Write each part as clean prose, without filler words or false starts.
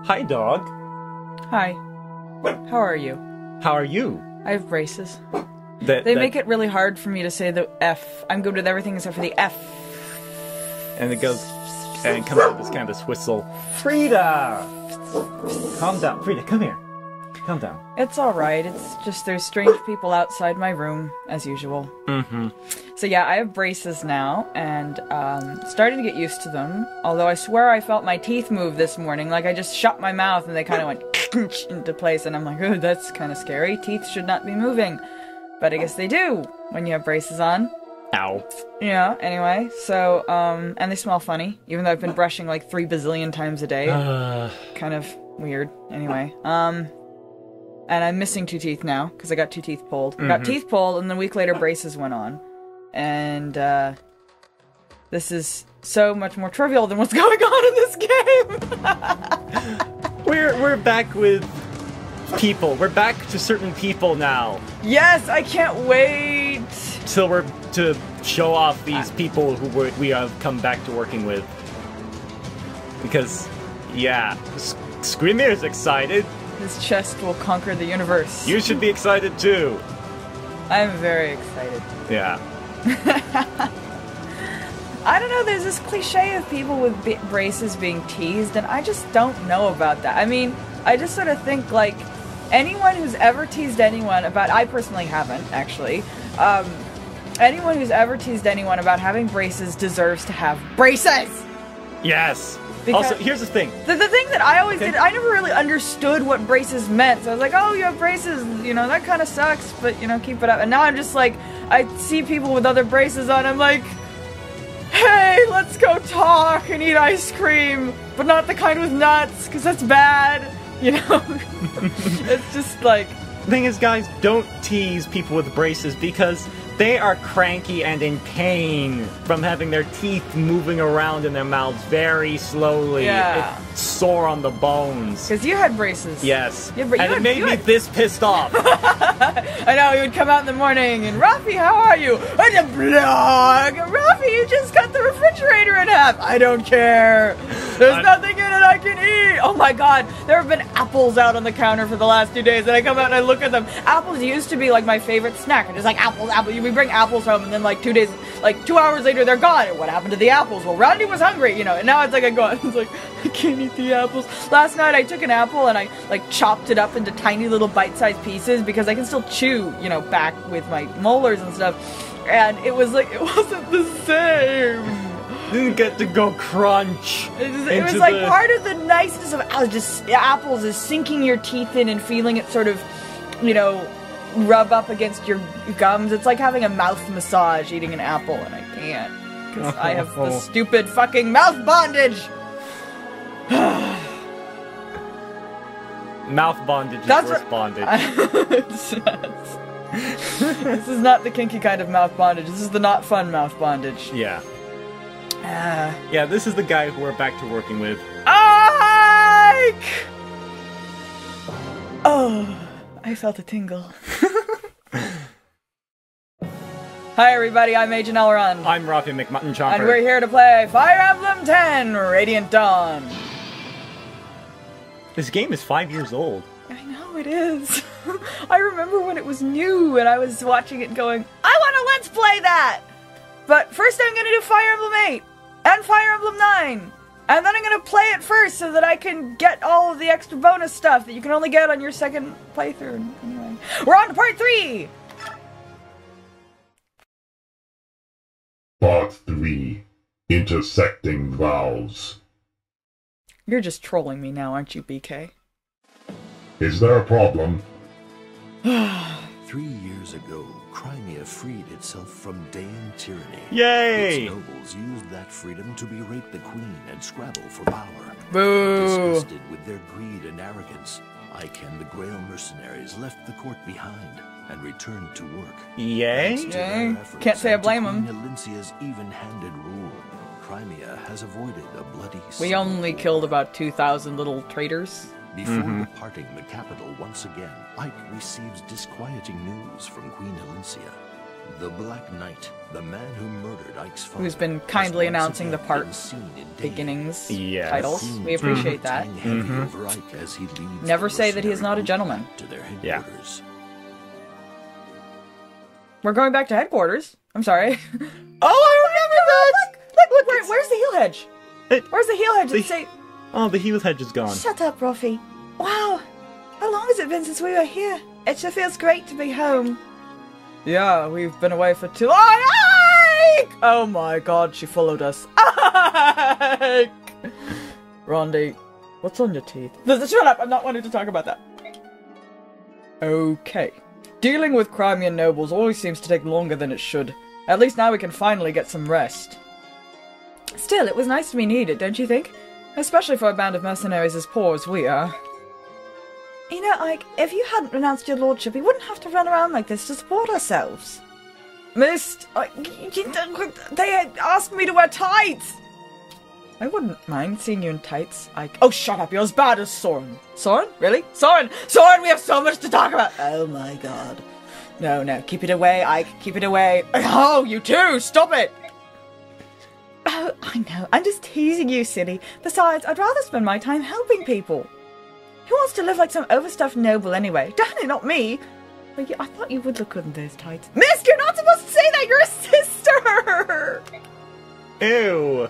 Hi, dog. Hi. How are you? How are you? I have braces. They make it really hard for me to say the F. I'm good with everything except for the F. And it goes... And it comes out with this kind of this whistle. Frida! Calm down. Frida, come here. Calm down. It's alright. It's just there's strange people outside my room, as usual. Mm-hmm. So yeah, I have braces now, and starting to get used to them. Although I swear I felt my teeth move this morning. Like I just shut my mouth and they kind of went into place, and I'm like, oh, that's kind of scary. Teeth should not be moving. But I guess they do when you have braces on. Ow. Yeah, anyway, so, and they smell funny, even though I've been brushing like 3 bazillion times a day. Kind of weird. Anyway, and I'm missing 2 teeth now, because I got 2 teeth pulled. I got teeth pulled, and then a week later braces went on. And, this is so much more trivial than what's going on in this game! We're back with people. We're back to certain people now. Yes, I can't wait! To show off these people who we have come back to working with. Because, yeah, Screamer's excited. His chest will conquer the universe. You should be excited too. I'm very excited. Yeah. I don't know, there's this cliche of people with braces being teased, and I just don't know about that. I mean, I just sort of think, like, anyone who's ever teased anyone about... I personally haven't, actually. Anyone who's ever teased anyone about having braces deserves to have braces! Yes! Because also, here's the thing. The thing that I always did, I never really understood what braces meant. So I was like, oh, you have braces, you know, that kind of sucks, but, you know, keep it up. And now I'm just like, I see people with other braces on, I'm like, hey, let's go talk and eat ice cream, but not the kind with nuts, because that's bad, you know? It's just like... The thing is, guys, don't tease people with braces because they are cranky and in pain from having their teeth moving around in their mouths very slowly. Yeah. It's sore on the bones. Because you had braces. Yes. Yeah, but and it made me this pissed off. I know, he would come out in the morning and, Roffie, how are you? And a blog! Roffie, you just cut the refrigerator in half! I don't care! There's nothing in it I can eat! Oh my god, there have been apples out on the counter for the last 2 days, and I come out and I look at them. Apples used to be like my favorite snack. I'm just like, apples. We bring apples home, and then like 2 days, like 2 hours later, they're gone. And what happened to the apples? Well, Rondie was hungry, you know, and now it's like I go, it's like, I can't eat the apples. Last night I took an apple and I like chopped it up into tiny little bite-sized pieces because I can still chew, you know, back with my molars and stuff. And it was like, it wasn't the same. Didn't get to go crunch. It was like part of the niceness of apples is sinking your teeth in and feeling it sort of, you know, rub up against your gums. It's like having a mouth massage eating an apple, and I can't because I have the stupid fucking mouth bondage. Mouth bondage is worse bondage. This is not the kinky kind of mouth bondage. This is the not fun mouth bondage. Yeah. Yeah, this is the guy who we're back to working with. Ike! Oh, I felt a tingle. Hi everybody, I'm Agent Elrond. I'm Roffie McMuttonchomper. And we're here to play Fire Emblem 10 Radiant Dawn. This game is 5 years old. I know it is. I remember when it was new and I was watching it going, I want to let's play that! But first I'm going to do Fire Emblem 8 and Fire Emblem 9. And then I'm going to play it first so that I can get all of the extra bonus stuff that you can only get on your second playthrough. Anyway, we're on to part 3! Part 3. Intersecting Vows. You're just trolling me now, aren't you, BK? Is there a problem? 3 years ago, Crimea freed itself from Daean tyranny. Yay! Its nobles used that freedom to berate the queen and scrabble for power. Boo! Disgusted with their greed and arrogance, Ike and the Grail mercenaries left the court behind and returned to work. Yay? Thanks to their efforts Can't say I and to blame 'em. Queen Elincia's even-handed rule, Crimea has avoided a bloody We only killed about 2,000 little traitors. Before departing the capital once again, Ike receives disquieting news from Queen Elincia. The Black Knight, the man who murdered Ike's father, Who's been kindly has once announcing the again part. been seen in beginnings Yes. titles. We appreciate that. Never say that he is not a gentleman. Yeah. We're going back to headquarters. I'm sorry. Oh, I remember that! Look, where's the heel hedge? Where's the heel hedge? Oh, the heel hedge is gone. Shut up, Roffie. Wow. How long has it been since we were here? It sure feels great to be home. Yeah, we've been away for too long. Ike! Oh my god, she followed us. Ike! Rondie, what's on your teeth? Shut up, I'm not wanting to talk about that. Okay. Dealing with Crimean nobles always seems to take longer than it should. At least now we can finally get some rest. Still, it was nice to be needed, don't you think? Especially for a band of mercenaries as poor as we are. You know, Ike, if you hadn't renounced your lordship, we wouldn't have to run around like this to support ourselves. Mist, they asked me to wear tights! I wouldn't mind seeing you in tights, Ike. Oh, shut up, you're as bad as Soren. Soren? Really? Soren! Soren, we have so much to talk about! Oh my god. No, keep it away, Ike, keep it away. Oh, you too, stop it! Oh, I know, I'm just teasing you, silly. Besides, I'd rather spend my time helping people. Who wants to live like some overstuffed noble anyway? Definitely not me. But I thought you would look good in those tights. Mist, you're not supposed to say that! You're a sister! Ew.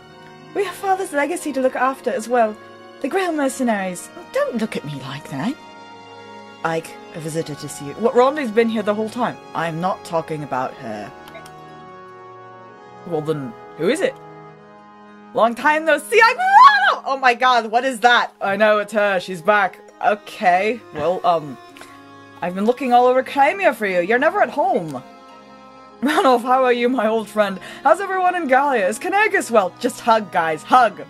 We have father's legacy to look after as well. The Grail mercenaries. Don't look at me like that. Ike, a visitor to see you. What, Rondie's been here the whole time? I'm not talking about her. Well then, who is it? Long time no see, I'm Ronald! Oh my god, what is that? I know, it's her, she's back. Okay, well, I've been looking all over Crimea for you. You're never at home. Ranulph, how are you, my old friend? How's everyone in Gallia? Is Kanagus well? Just hug, guys, hug!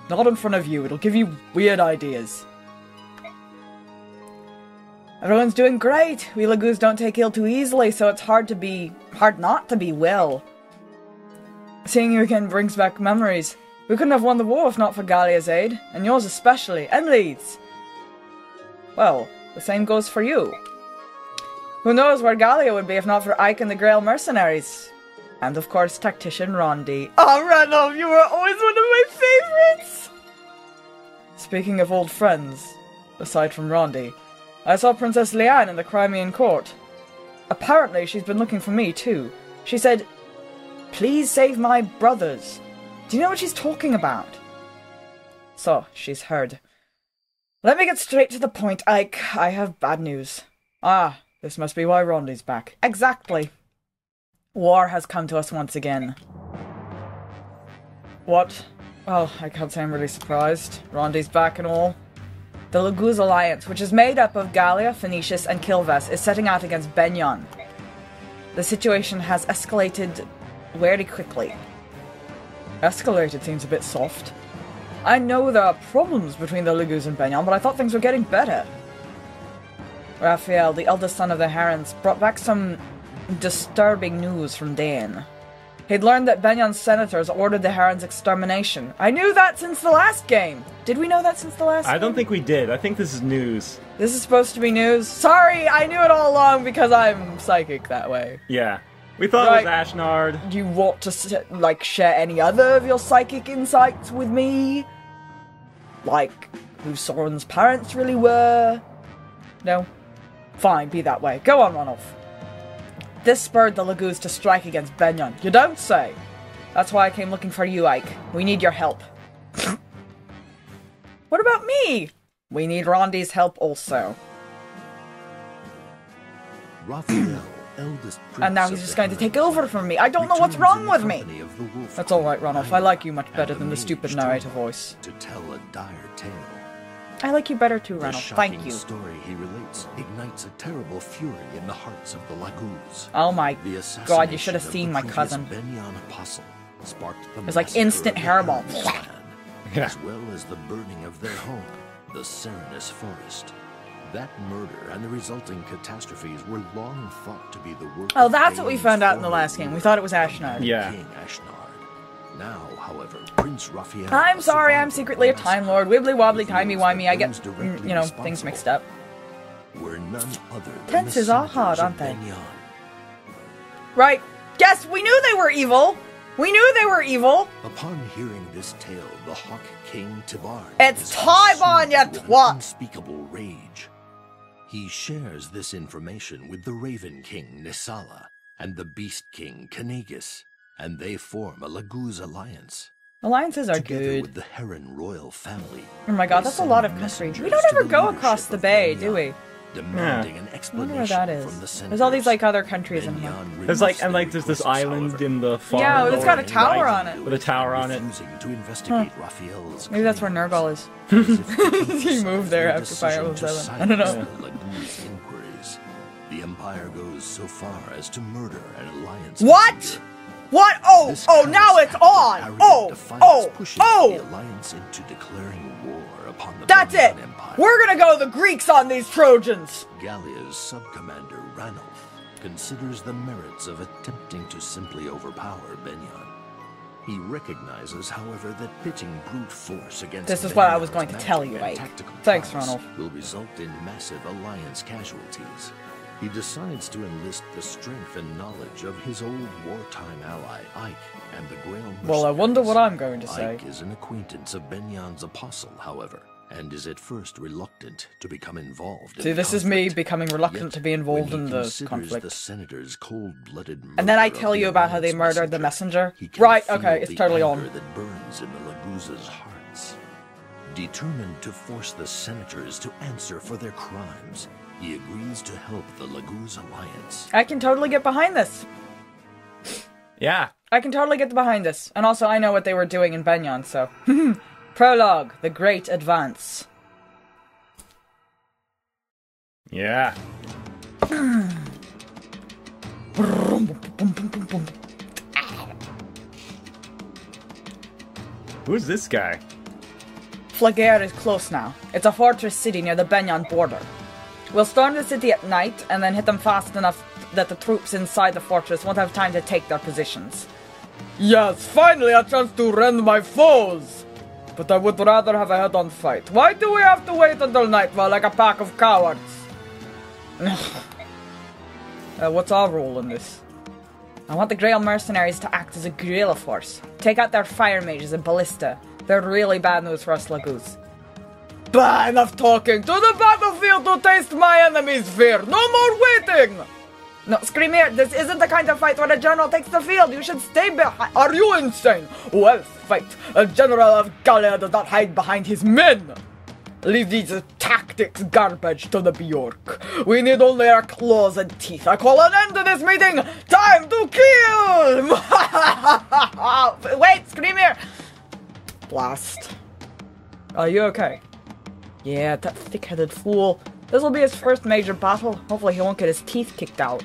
Not in front of you, it'll give you weird ideas. Everyone's doing great. We Lagoos don't take ill too easily, so it's hard not to be well. Seeing you again brings back memories. We couldn't have won the war if not for Gallia's aid, and yours especially, and Leeds. Well, the same goes for you. Who knows where Gallia would be if not for Ike and the Grail mercenaries. And of course, tactician Rondie. Oh, Ranulph, you were always one of my favorites! Speaking of old friends, aside from Rondie, I saw Princess Leanne in the Crimean court. Apparently, she's been looking for me, too. She said, "Please save my brothers." Do you know what she's talking about? So, she's heard. Let me get straight to the point, Ike. I have bad news. Ah, this must be why Rondie's back. Exactly. War has come to us once again. What? Well, I can't say I'm really surprised. Rondie's back and all. The Lagoos Alliance, which is made up of Gallia, Phoenicius, and Kilves, is setting out against Benyon. The situation has escalated very quickly. Escalated seems a bit soft. I know there are problems between the Lagoos and Benyon, but I thought things were getting better. Raphael, the eldest son of the Herons, brought back some disturbing news from Dane. He'd learned that Benyon's senators ordered the Herons' extermination. I knew that since the last game! Did we know that since the last game? I don't think we did. I think this is news. This is supposed to be news? Sorry, I knew it all along because I'm psychic that way. Yeah. We thought it was Ashnard. Do you want to, share any other of your psychic insights with me? Like, who Soren's parents really were? No? Fine, be that way. Go on, Ranulph. This spurred the Lagoos to strike against Benyon. You don't say! That's why I came looking for you, Ike. We need your help. What about me? We need Rondie's help also. Raphael, eldest prince and now he's just going to take over from me. I don't know what's wrong with me! That's alright, Ranulph. I like you much better than the stupid narrator voice. To tell a dire tale. I like you better too, Ranulph. Thank you. The story he relates ignites a terrible fury in the hearts of the Lagoos. Oh my god, you should have seen my cousin. Benyon apostle sparked the it was like instant hairball. As well as the burning of their home, the Serenus Forest. That murder and the resulting catastrophes were long thought to be the work of that's what we found out in the last game. We thought it was Ashnard. Yeah. King Ashnard. Now, however, Prince Raphael... I'm sorry, I'm secretly a Time Lord. Wibbly wobbly, timey wimey. I get, things mixed up. Were none other than tenses are hard, aren't they? Benyon. Right. Yes, we knew they were evil! We knew they were evil! Upon hearing this tale, the Hawk King Tibar It's is Tybon, you consumed with an twat! unspeakable rage. He shares this information with the Raven King Nisala and the Beast King Kanagus, and they form a Laguz alliance. Alliances are Together good. with the Heron royal family. Oh my god, they that's a send lot of country. messengers We don't to ever the go leadership across the of bay, Benyan, do we? demanding an I wonder explanation where that from the is. senators. There's all these, like, other countries in here. Benyan There's like, removes and their like, there's this requests, island however. in the far Yeah, well, it's got a north, tower right? on it. With a tower on it. Refusing to investigate Raphael's Maybe that's where claims, Nurgle is. as if to He emphasize moved there their after Fire decision Emblem to 7. I don't know. silence the Laguz inquiries. The Empire goes so far as to murder an alliance. What? messenger. What? Oh, This oh, now callous it's act of on! arrogant Oh, defiance oh, pushes the oh! alliance into declaring war upon the That's it! Benyan Empire. We're gonna go the Greeks on these Trojans! Gallia's sub-commander Ranulf considers the merits of attempting to simply overpower Benyan. He recognizes, however, that pitting brute force against This is what I was Benyan's going to tell you, magic and Ike. tactical Thanks, prowess Ranulf. will result in massive alliance casualties. He decides to enlist the strength and knowledge of his old wartime ally, Ike, and the Grail Well, I wonder what mercenaries. I'm going to say. Ike is an acquaintance of Benyan's apostle, however, and is at first reluctant to become involved in See, the this is me conflict. becoming reluctant Yet, to be involved when in he the considers conflict. the senator's cold-blooded And then I murder tell of you the about how they Alliance murdered the messenger. he can Right, feel okay, it's the totally anger on. that burns in the Laguz's hearts. Determined to force the senators to answer for their crimes, he agrees to help the Laguz alliance. I can totally get behind this. Yeah. I can totally get behind this. And also, I know what they were doing in Benyan, so. Prologue, The Great Advance. Yeah. Who's this guy? Flagare is close now. It's a fortress city near the Benyan border. We'll storm the city at night and then hit them fast enough that the troops inside the fortress won't have time to take their positions. Yes, finally a chance to rend my foes! But I would rather have a head-on fight. Why do we have to wait until nightfall like a pack of cowards? What's our role in this? I want the Grail mercenaries to act as a guerrilla force. Take out their fire mages and ballista. They're really bad news for us Laguz. Bah, enough talking! To the battlefield to taste my enemy's fear! No more waiting! No, Screamer, this isn't the kind of fight where a general takes the field. You should stay behind. Are you insane? Well, fight! A general of Gallia does not hide behind his men! Leave these tactics garbage to the Bjork. We need only our claws and teeth. I call an end to this meeting! Time to kill! Wait, Screamer! Blast. Are you okay? Yeah, that thick-headed fool. This'll be his first major battle. Hopefully he won't get his teeth kicked out.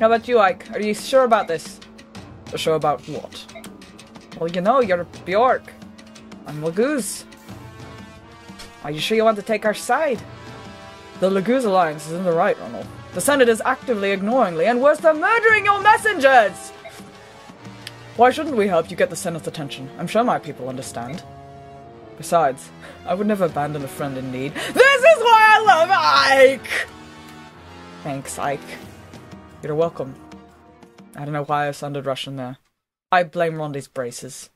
How about you, Ike? Are you sure about this? Sure about what? Well, you know, you're Bjork. I'm Laguz. Are you sure you want to take our side? The Laguz alliance is in the right, Ronald. The Senate is actively ignoringly and worse than murdering your messengers! Why shouldn't we help you get the Senate's attention? I'm sure my people understand. Besides, I would never abandon a friend in need. This is why I love Ike! Thanks, Ike. You're welcome. I don't know why I sounded Russian there. I blame Rondie's braces.